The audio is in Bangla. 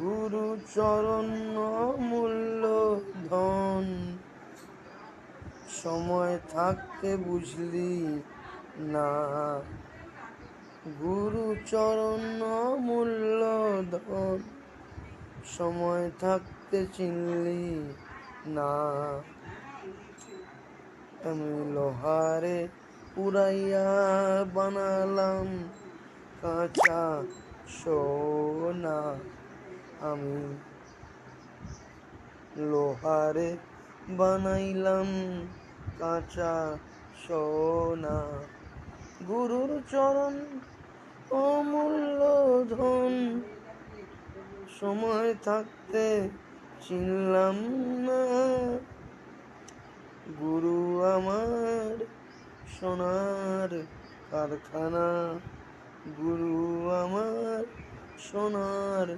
গুরু চরণ অমূল্য ধন, সময় থাকতে বুঝলি না। গুরু চরণ অমূল্য ধন, সময় থাকতে চিনলি না। আমি লোহারে পুরাইয়া বানালাম কাঁচা সোনা। আমি লোহারে বানাইলাম কাঁচা সোনা। গুরুর চরণ অমূল্য ধন, সময় থাকতে চিনলাম না। গুরু আমার সোনার কারখানা, গুরু আমার সোনার